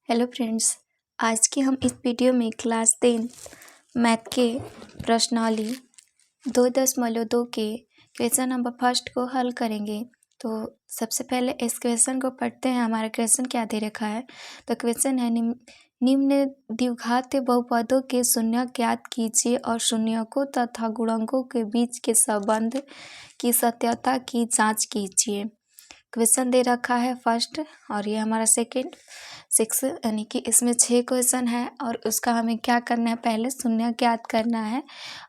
Hello friends, आज की हम इस वीडियो में क्लास 10 मैथ के प्रश्नावली 2.2 के क्वेश्चन नंबर फर्स्ट को हल करेंगे। तो सबसे पहले इस क्वेश्चन को पढ़ते हैं। हमारा क्वेश्चन क्या दे रखा है? तो क्वेश्चन है निम्न द्विघात बहुपदों के शून्य ज्ञात कीजिए और शून्यकों तथा गुणकों के बीच के संबंध की सत्यता की जांच कीजिए। क्वेश्चन दे रखा है फर्स्ट और ये हमारा सेकंड 6 यानी कि इसमें 6 क्वेश्चन है और उसका हमें क्या करना है, पहले शून्य ज्ञात करना है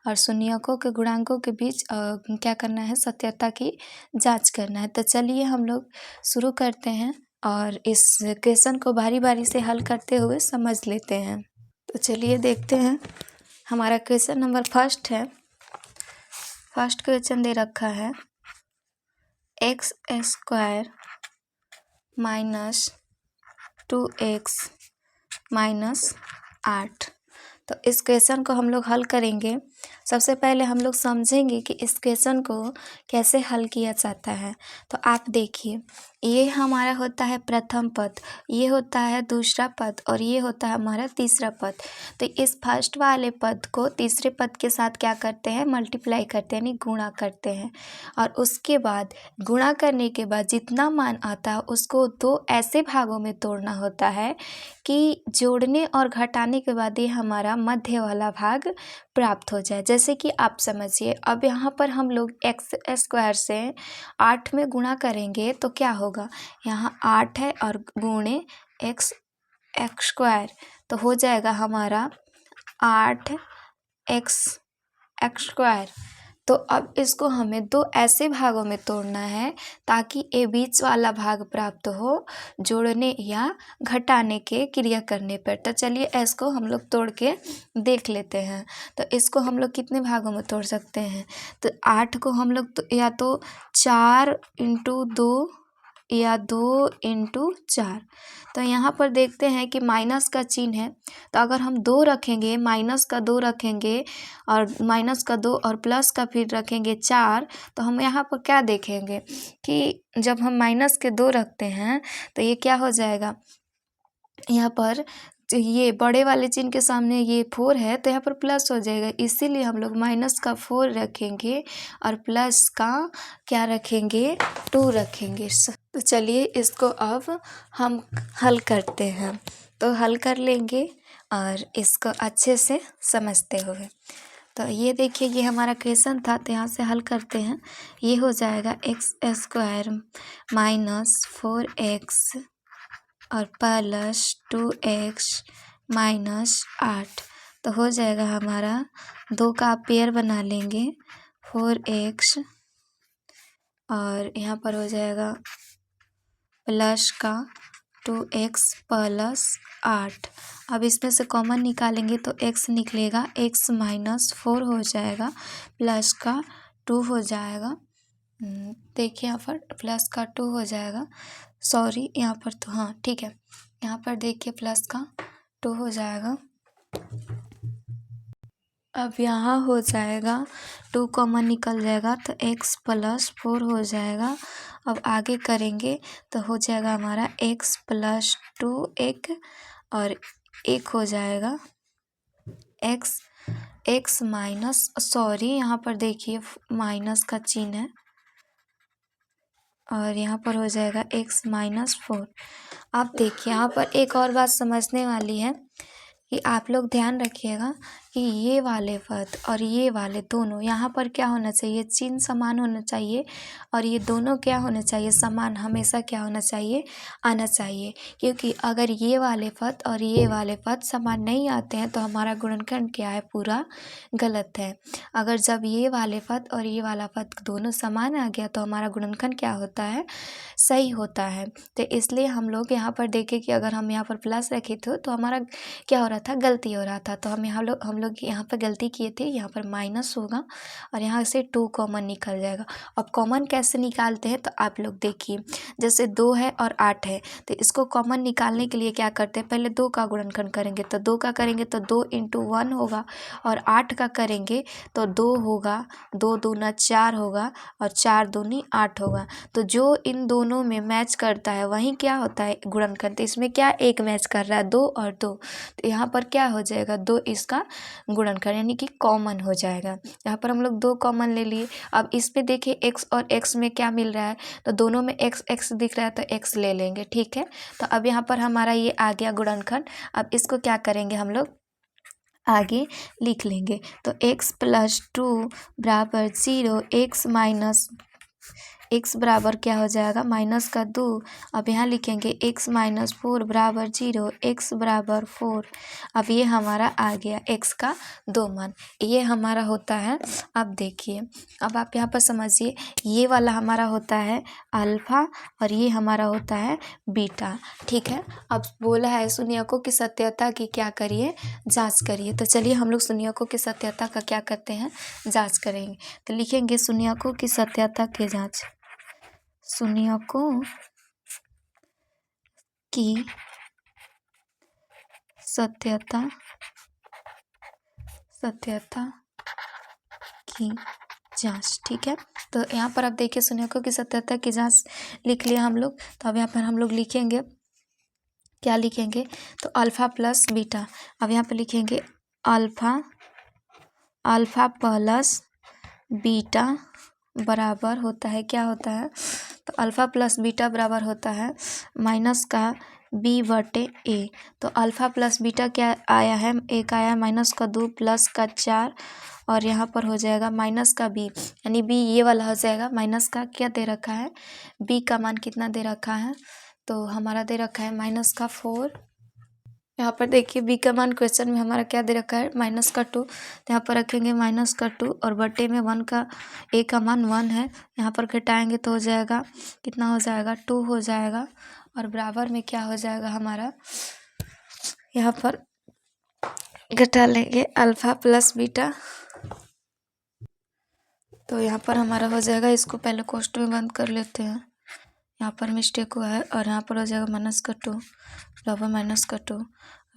और शून्यकों के गुणांकों के बीच क्या करना है, सत्यता की जांच करना है। तो चलिए हम लोग शुरू करते हैं और इस क्वेश्चन को बारी बारी से हल करते हुए समझ लेते हैं। तो चलिए देखते हैं। हमारा क्वेश्चन नंबर फर्स्ट है। फर्स्ट क्वेश्चन दे रखा है x² माइनस 2x माइनस 8। तो इस क्वेश्चन को हम लोग हल करेंगे। सबसे पहले हम लोग समझेंगे कि इस क्वेश्चन को कैसे हल किया जाता है। तो आप देखिए, ये हमारा होता है प्रथम पद, ये होता है दूसरा पद और ये होता है हमारा तीसरा पद। तो इस फर्स्ट वाले पद को तीसरे पद के साथ क्या करते हैं, मल्टीप्लाई करते हैं, यानी गुणा करते हैं। और उसके बाद गुणा करने के बाद जितना मान आता है उसको दो ऐसे भागों में तोड़ना होता है कि जोड़ने और घटाने के बाद ये हमारा मध्य वाला भाग प्राप्त हो जाए। जैसे कि आप समझिए, अब यहाँ पर हम लोग x² से 8 में गुणा करेंगे तो क्या होगा, यहाँ 8 है और गुणे x² तो हो जाएगा हमारा 8x² तो अब इसको हमें दो ऐसे भागों में तोड़ना है ताकि ये बीच वाला भाग प्राप्त हो जोड़ने या घटाने के क्रिया करने पर। तो चलिए इसको हम लोग तोड़ के देख लेते हैं। तो इसको हम लोग कितने भागों में तोड़ सकते हैं? तो 8 को हम लोग या तो 4 × 2 या 2 × 4। तो यहाँ पर देखते हैं कि माइनस का चिन्ह है, तो अगर हम 2 रखेंगे, माइनस का 2 रखेंगे और माइनस का 2 और प्लस का फिर रखेंगे 4, तो हम यहाँ पर क्या देखेंगे कि जब हम माइनस के 2 रखते हैं तो ये क्या हो जाएगा, यहाँ पर ये बड़े वाले चिन्ह के सामने ये 4 है तो यहाँ पर प्लस हो जाएगा, इसीलिए हम लोग माइनस का 4 रखेंगे और प्लस का क्या रखेंगे, 2 रखेंगे। तो चलिए इसको अब हम हल करते हैं। तो हल कर लेंगे और इसको अच्छे से समझते हुए। तो ये देखिए, ये हमारा क्वेश्चन था तो यहाँ से हल करते हैं। ये हो जाएगा x² माइनस 4x और प्लस 2x माइनस 8। तो हो जाएगा हमारा 2 का पेयर बना लेंगे 4x और यहाँ पर हो जाएगा प्लस का 2x प्लस 8। अब इसमें से कॉमन निकालेंगे तो x निकलेगा, x माइनस 4 हो जाएगा, प्लस का 2 हो जाएगा। देखिए यहाँ पर प्लस का 2 हो जाएगा, सॉरी यहाँ पर तो हाँ ठीक है, यहाँ पर देखिए प्लस का 2 हो जाएगा। अब यहाँ हो जाएगा 2 कॉमन निकल जाएगा तो x प्लस 4 हो जाएगा। अब आगे करेंगे तो हो जाएगा हमारा x प्लस 2 एक और 1 हो जाएगा x माइनस, सॉरी यहाँ पर देखिए माइनस का चिन्ह है और यहाँ पर हो जाएगा x माइनस 4। अब देखिए यहाँ पर एक और बात समझने वाली है कि आप लोग ध्यान रखिएगा कि ये वाले पद और ये वाले दोनों यहाँ पर क्या होना चाहिए, चिन्ह समान होना चाहिए और ये दोनों क्या होने चाहिए, समान हमेशा क्या होना चाहिए, आना चाहिए। क्योंकि अगर ये वाले पद और ये वाले पद समान नहीं आते हैं तो हमारा गुणनखंड क्या है, पूरा गलत है। अगर जब ये वाले पद और ये वाला पद दोनों समान आ गया तो हमारा गुणनखंड क्या होता है, सही होता है। तो इसलिए हम लोग यहाँ पर देखें कि अगर हम यहाँ पर प्लस रखे थे तो हमारा क्या हो रहा था, गलती हो रहा था। तो हम लोग लोग यहाँ पर गलती किए थे, यहाँ पर माइनस होगा और यहाँ से 2 कॉमन निकल जाएगा। अब कॉमन कैसे निकालते हैं तो आप लोग देखिए, जैसे 2 है और 8 है तो इसको कॉमन निकालने के लिए क्या करते हैं, पहले 2 का गुणनखंड करेंगे तो 2 का करेंगे तो 2 × 1 होगा और 8 का करेंगे तो 2 होगा, 2 दूना 4 होगा और 4 दूनी 8 होगा। तो जो इन दोनों में मैच करता है वहीं क्या होता है गुणनखंड। तो इसमें क्या एक मैच कर रहा है 2 और 2, तो यहाँ पर क्या हो जाएगा 2 इसका गुणनखंड यानी कि कॉमन हो जाएगा। यहाँ पर हम लोग 2 कॉमन ले लिए। अब इसमें देखिए x और x में क्या मिल रहा है, तो दोनों में x x दिख रहा है तो x ले लेंगे, ठीक है। तो अब यहाँ पर हमारा ये आ गया गुणनखंड। अब इसको क्या करेंगे हम लोग आगे लिख लेंगे। तो x + 2 = 0, x बराबर क्या हो जाएगा माइनस का 2। अब यहाँ लिखेंगे x - 4 = 0, x = 4। अब ये हमारा आ गया x का 2 मान, ये हमारा होता है। अब देखिए, अब आप यहाँ पर समझिए, ये वाला हमारा होता है अल्फ़ा और ये हमारा होता है बीटा, ठीक है। अब बोला है शून्यकों की सत्यता की क्या करिए, जांच करिए। तो चलिए हम लोग शून्यकों की सत्यता का क्या करते हैं, जांच करेंगे। तो लिखेंगे शून्यकों की सत्यता की जांच। शून्यकों की सत्यता की जांच, ठीक है। तो यहाँ पर आप देखिए शून्यकों की सत्यता की जांच लिख लिया हम लोग। तो अब यहाँ पर हम लोग लिखेंगे, क्या लिखेंगे, तो अल्फ़ा + बीटा। अब यहाँ पर लिखेंगे अल्फ़ा प्लस बीटा बराबर होता है, क्या होता है, तो अल्फ़ा + बीटा बराबर होता है माइनस का b/a। तो अल्फ़ा + बीटा क्या आया है, एक आया है माइनस का 2 प्लस का 4 और यहाँ पर हो जाएगा माइनस का b, यानी b ये वाला हो जाएगा। माइनस का क्या दे रखा है, b का मान कितना दे रखा है, तो हमारा दे रखा है माइनस का 4। यहाँ पर देखिए b का मान क्वेश्चन में हमारा क्या दे रखा है माइनस का 2, तो यहाँ पर रखेंगे माइनस का 2 और बटे में 1 का a का मान 1 है, यहाँ पर घटाएंगे तो हो जाएगा कितना हो जाएगा 2 हो जाएगा और बराबर में क्या हो जाएगा हमारा, यहाँ पर घटा लेंगे अल्फ़ा + बीटा। तो यहाँ पर हमारा हो जाएगा, इसको पहले कोष्ठ में बंद कर लेते हैं, यहाँ पर मिस्टेक हुआ है और यहाँ पर हो जाएगा माइनस का 2 बराबर माइनस का 2,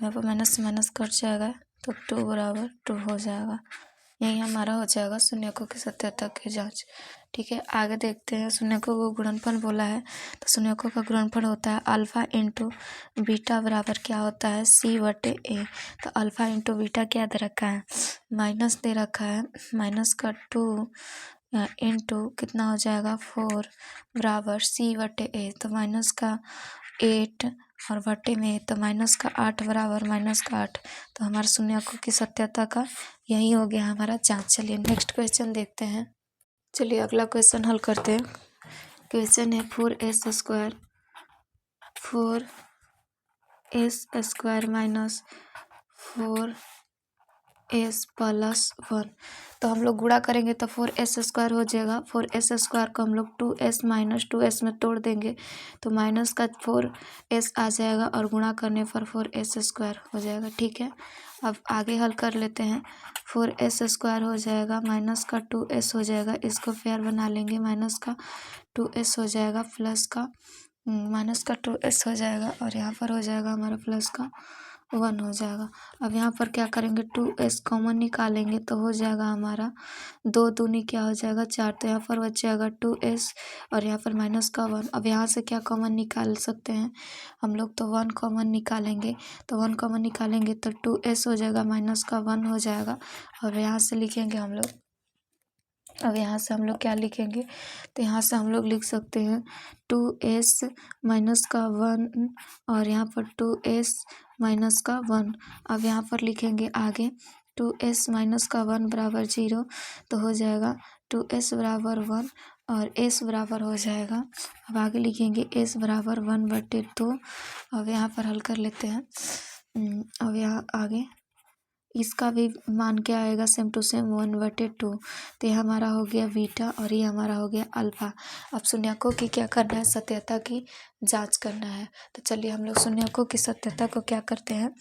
यहाँ पर माइनस से माइनस कट जाएगा तो 2 बराबर 2 हो जाएगा। यही हमारा हो जाएगा शून्यकों की सत्यता की जांच, ठीक है। आगे देखते हैं, शून्यकों को गुणनफल बोला है, तो शून्यकों का गुणनफल होता है अल्फ़ा × बीटा बराबर क्या होता है c/a। तो अल्फ़ा × बीटा क्या दे रखा है, माइनस दे रखा है, माइनस का 2 इंटू कितना हो जाएगा 4 बराबर c/a। तो माइनस का 8 और बटे में तो माइनस का 8 बराबर माइनस का 8। तो हमारे शून्यकों की सत्यता का यही हो गया हमारा जांच। चलिए नेक्स्ट क्वेश्चन देखते हैं। चलिए अगला क्वेश्चन हल करते हैं। क्वेश्चन है 4s² माइनस 4s + 1। तो हम लोग गुणा करेंगे तो 4s² हो जाएगा। 4s² को हम लोग 2s - 2s में तोड़ देंगे तो माइनस का 4s आ जाएगा और गुणा करने पर 4s² हो जाएगा, ठीक है। अब आगे हल कर लेते हैं। 4s² हो जाएगा, माइनस का 2s हो जाएगा, इसको पेयर बना लेंगे, माइनस का 2s हो जाएगा प्लस का माइनस का 2s हो जाएगा और यहाँ पर हो जाएगा हमारा प्लस का 1 हो जाएगा। अब यहाँ पर क्या करेंगे 2s कॉमन निकालेंगे तो हो जाएगा हमारा 2 दूनी क्या हो जाएगा 4, तो यहाँ पर बच जाएगा 2s और यहाँ पर माइनस का 1। अब यहाँ से क्या कॉमन निकाल सकते हैं हम लोग, तो 1 कॉमन निकालेंगे, तो 1 कॉमन निकालेंगे तो 2s हो जाएगा, माइनस का 1 हो जाएगा और यहाँ से लिखेंगे हम लोग। अब यहाँ से हम लोग क्या लिखेंगे, तो यहाँ से हम लोग लिख सकते हैं 2s - का 1 और यहाँ पर 2s - का 1। अब यहाँ पर लिखेंगे आगे 2s - का 1 बराबर 0, तो हो जाएगा 2s बराबर 1 और s बराबर हो जाएगा। अब आगे लिखेंगे s बराबर 1/2। अब यहाँ पर हल कर लेते हैं। अब यहाँ आगे इसका भी मान क्या आएगा, सेम टू सेम 1/2। तो ये हमारा हो गया बीटा और ये हमारा हो गया अल्फ़ा। अब शून्यकों की क्या करना है, सत्यता की जांच करना है। तो चलिए हम लोग शून्यकों की सत्यता को क्या करते हैं,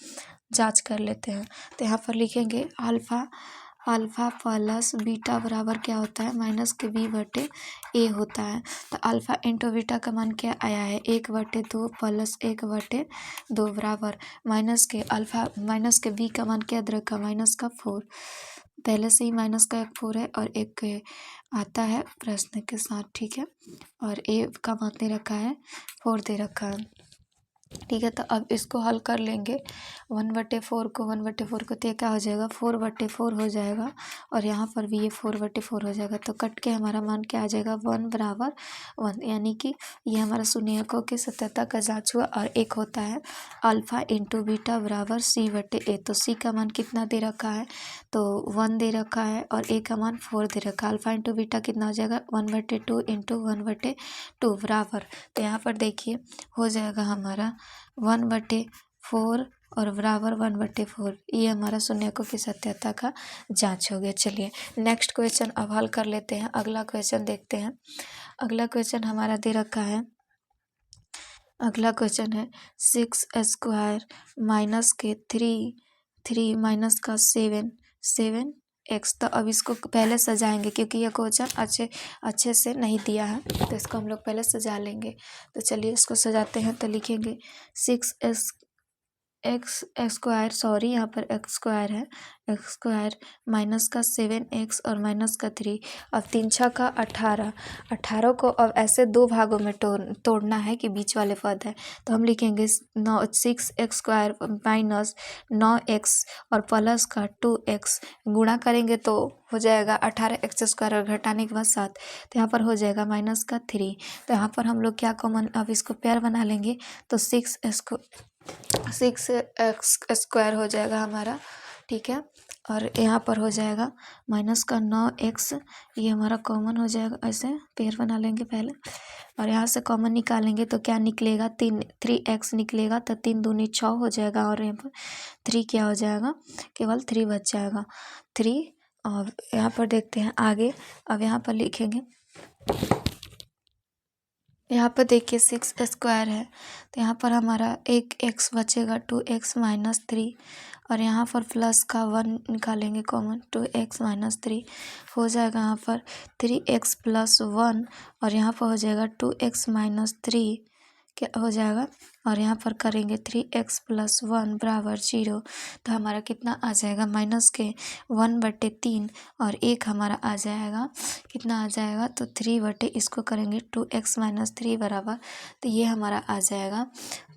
जांच कर लेते हैं। तो यहाँ पर लिखेंगे अल्फ़ा प्लस बीटा बराबर क्या होता है, माइनस के बी बटे ए होता है। तो अल्फ़ा इंटू बीटा का मान क्या आया है, 1/2 प्लस 1/2 बराबर माइनस के बी का मान क्या दे रखा, -4। पहले से ही माइनस का एक 4 है और एक आता है प्रश्न के साथ, ठीक है। और ए का मान दे रखा है 4 दे रखा है, ठीक है। तो अब इसको हल कर लेंगे, 1/4 को 1/4 को, तो क्या हो जाएगा 4/4 हो जाएगा। और यहाँ पर भी ये 4/4 हो जाएगा। तो कट के हमारा मान क्या आ जाएगा, 1 बराबर 1, यानी कि ये हमारा शून्यकों की सत्यता का जांच हुआ। और एक होता है अल्फ़ा इंटू बीटा बराबर C/A। तो C का मान कितना दे रखा है, तो 1 दे रखा है और A का मान 4 दे रखा है। अल्फ़ा इंटू बीटा कितना हो जाएगा, 1/2 इंटू 1/2 बराबर। तो यहाँ पर देखिए हो जाएगा हमारा 1/4 और बराबर 1/4। ये हमारा शून्यकों की सत्यता का जांच हो गया। चलिए नेक्स्ट क्वेश्चन अब हल कर लेते हैं। अगला क्वेश्चन देखते हैं। अगला क्वेश्चन हमारा दे रखा है, अगला क्वेश्चन है 6² माइनस के 3 माइनस का 7x। तो अब इसको पहले सजाएंगे क्योंकि ये क्वेश्चन अच्छे से नहीं दिया है, तो इसको हम लोग पहले सजा लेंगे। तो चलिए इसको सजाते हैं। तो लिखेंगे 6x² सॉरी यहाँ पर x² है, x² माइनस का 7x और माइनस का 3। अब 3 6 का 18 को अब ऐसे दो भागों में तोड़ना है कि बीच वाले पद है। तो हम लिखेंगे 6x² माइनस 9x और प्लस का 2x, गुणा करेंगे तो हो जाएगा 18x² और घटाने के बाद 7। तो यहाँ पर हो जाएगा माइनस का 3। तो यहाँ पर हम लोग क्या कॉमन, अब इसको पेयर बना लेंगे। तो 6x² हो जाएगा हमारा, ठीक है। और यहाँ पर हो जाएगा माइनस का 9x, ये हमारा कॉमन हो जाएगा। ऐसे पेयर बना लेंगे पहले और यहाँ से कॉमन निकालेंगे तो क्या निकलेगा, 3x निकलेगा। तो 3 दूनी 6 हो जाएगा और यहाँ पर 3 क्या हो जाएगा, केवल 3 बच जाएगा, 3। और यहाँ पर देखते हैं आगे। अब यहाँ पर लिखेंगे, यहाँ पर देखिए 6² है तो यहाँ पर हमारा एक x बचेगा, 2x माइनस 3। और यहाँ पर प्लस का 1 निकालेंगे कॉमन, 2x माइनस 3 हो जाएगा। यहाँ पर 3x प्लस 1 और यहाँ पर हो जाएगा 2x माइनस 3 क्या हो जाएगा। और यहाँ पर करेंगे 3x प्लस 1 बराबर 0। तो हमारा कितना आ जाएगा, माइनस के 1/3 और एक हमारा आ जाएगा, कितना आ जाएगा, तो 3 इसको करेंगे 2x माइनस 3 बराबर। तो ये हमारा आ जाएगा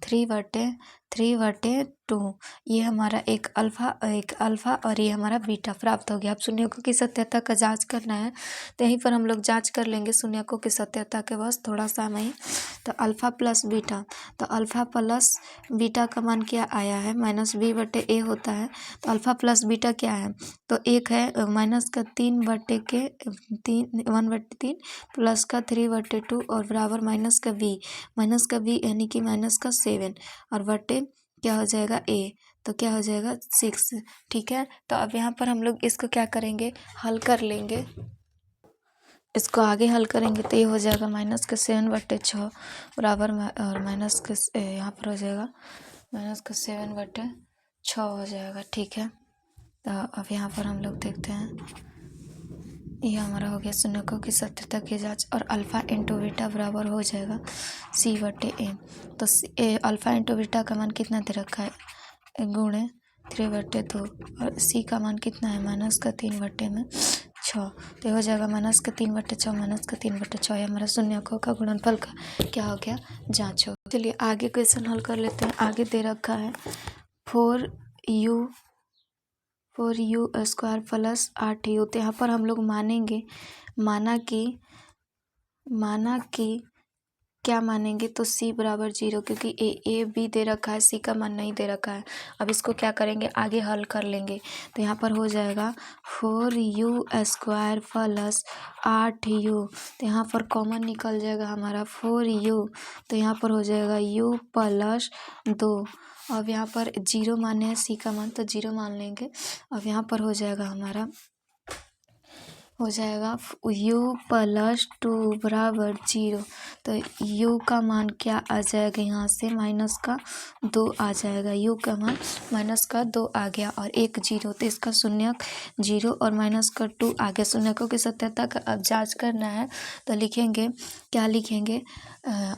3/2। ये हमारा एक अल्फ़ा और ये हमारा बीटा प्राप्त हो गया। अब शून्यकों की सत्यता का जांच करना है, तो यहीं पर हम लोग जांच कर लेंगे शून्यकों की सत्यता के, बस थोड़ा सा में। तो अल्फ़ा प्लस बीटा, तो अल्फ़ा प्लस बीटा का मान क्या आया है, -b/a होता है। तो अल्फ़ा प्लस बीटा क्या है, तो एक है माइनस का 1/3 प्लस का 3/2 और बराबर माइनस का b यानी कि माइनस का 7 और बटे क्या हो जाएगा a, तो क्या हो जाएगा 6, ठीक है। तो अब यहाँ पर हम लोग इसको क्या करेंगे, हल कर लेंगे। इसको आगे हल करेंगे तो ये हो जाएगा माइनस का 7/6 बराबर और माइनस का यहाँ पर हो जाएगा माइनस का 7/6 हो जाएगा, ठीक है। तो अब यहाँ पर हम लोग देखते हैं, ये हमारा हो गया शून्यकों की सत्यता की जांच। और अल्फ़ा इंटू बीटा बराबर हो जाएगा C/A। तो अल्फ़ा इंटू बीटा का मान कितना दे रखा है, गुणे 3/2 और C का मान कितना है, माइनस का 3/6। तो हो जाएगा माइनस का 3/6 माइनस का 3/6। ये हमारा शून्यकों का गुणनफल का क्या हो गया, जांच हो। चलिए आगे क्वेश्चन हल कर लेते हैं। आगे दे रखा है 4u² प्लस 8u। तो यहाँ पर हम लोग मानेंगे, माना कि क्या मानेंगे, तो C बराबर 0, क्योंकि ए बी दे रखा है, C का मान नहीं दे रखा है। अब इसको क्या करेंगे, आगे हल कर लेंगे। तो यहाँ पर हो जाएगा 4u² प्लस 8u। तो यहाँ पर कॉमन निकल जाएगा हमारा 4u, तो यहाँ पर हो जाएगा u प्लस 2। अब यहाँ पर 0 माने हैं C का मान, तो 0 मान लेंगे। अब यहाँ पर हो जाएगा हमारा हो जाएगा u प्लस 2 बराबर 0। तो u का मान क्या आ जाएगा, यहाँ से माइनस का 2 आ जाएगा। u का मान माइनस का 2 आ गया और एक 0, तो इसका शून्यक 0 और माइनस का 2 आ गया। शून्यकों की सत्यता का अब जांच करना है, तो लिखेंगे क्या लिखेंगे,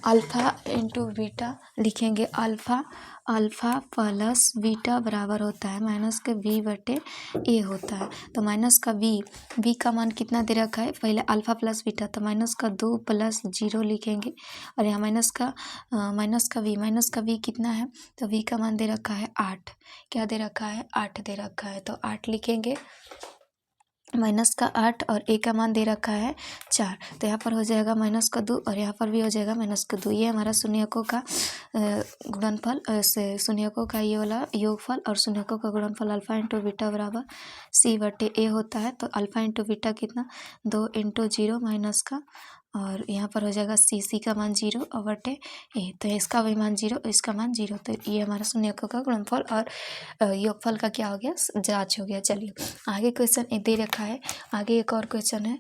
अल्फ़ा इंटू बीटा लिखेंगे। अल्फ़ा प्लस बीटा बराबर होता है माइनस का b बटे a होता है। तो माइनस का b का मान कितना दे रखा है, पहले अल्फ़ा प्लस बीटा, तो माइनस का 2 प्लस 0 लिखेंगे। और यहाँ माइनस का v कितना है, तो v का मान दे रखा है 8। क्या दे रखा है, 8 दे रखा है, तो 8 लिखेंगे। माइनस का 8 और a का मान दे रखा है 4, तो यहाँ पर हो जाएगा माइनस का 2 और यहाँ पर भी हो जाएगा माइनस का 2। ये हमारा शून्यकों का गुणनफल से शून्यकों का ये वाला योगफल और शून्यकों का गुणनफल अल्फ़ा इंटू बीटा बराबर c बटे a होता है। तो अल्फ़ा इंटू बीटा कितना, 2 इंटू 0 माइनस का, और यहाँ पर हो जाएगा c का मान 0 और बटे a, तो इसका भी मान 0 इसका मान 0। तो ये हमारा शून्यकों का गुणनफल और योगफल का क्या हो गया, जांच हो गया। चलिए आगे क्वेश्चन दे रखा है, आगे एक और क्वेश्चन है,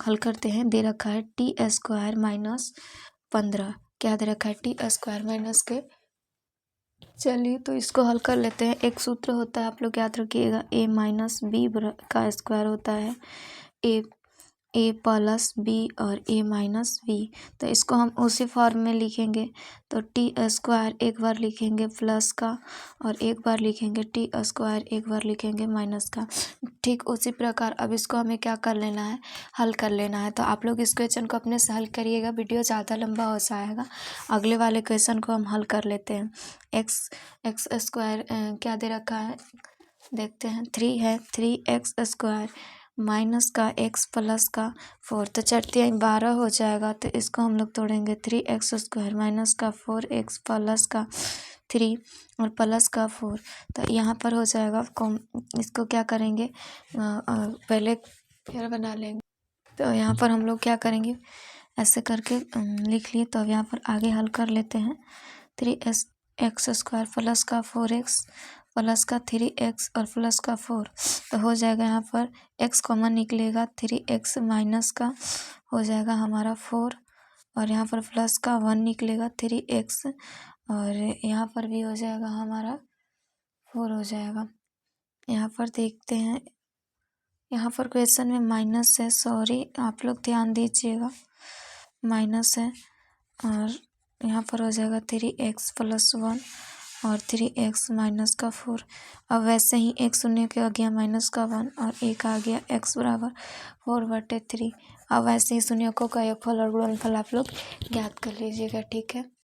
हल करते हैं। दे रखा है टी स्क्वायर माइनस 15। क्या दे रखा है, टी स्क्वायर माइनस के, चलिए तो इसको हल कर लेते हैं। एक सूत्र होता है, आप लोग याद रखिएगा, a माइनस बी का स्क्वायर होता है ए प्लस बी और a माइनस बी। तो इसको हम उसी फॉर्म में लिखेंगे। तो टी स्क्वायर एक बार लिखेंगे प्लस का और एक बार लिखेंगे टी स्क्वायर, एक बार लिखेंगे माइनस का। ठीक उसी प्रकार अब इसको हमें क्या कर लेना है, हल कर लेना है। तो आप लोग इस क्वेश्चन को अपने से हल करिएगा, वीडियो ज़्यादा लंबा हो जाएगा। अगले वाले क्वेश्चन को हम हल कर लेते हैं। एक्स स्क्वायर क्या दे रखा है, देखते हैं। 3 है, 3x स्क्वायर माइनस का x प्लस का 4, तो 4 12 हो जाएगा। तो इसको हम लोग तोड़ेंगे, 3x स्क्वायर माइनस का 4x प्लस का 3 और प्लस का 4। तो यहाँ पर हो जाएगा, इसको क्या करेंगे, पहले फिर बना लेंगे। तो यहाँ पर हम लोग क्या करेंगे, ऐसे करके लिख लिए। तो अब यहाँ पर आगे हल कर लेते हैं। 3x स्क्वायर प्लस का 4x प्लस का 3x और प्लस का 4, तो हो जाएगा यहाँ पर x कॉमन निकलेगा, 3x माइनस का हो जाएगा हमारा 4 और यहाँ पर प्लस का 1 निकलेगा 3x और यहाँ पर भी हो जाएगा हमारा 4 हो जाएगा। यहाँ पर देखते हैं, यहाँ पर क्वेश्चन में माइनस है, सॉरी आप लोग ध्यान दीजिएगा, माइनस है। और यहाँ पर हो जाएगा 3x प्लस 1 और 3x माइनस का 4। अब वैसे ही एक शून्य के आ गया माइनस का 1 और एक आ गया x बराबर 4/3। अब वैसे ही शून्यकों का योगफल और गुणनफल आप लोग ज्ञात कर लीजिएगा, ठीक है।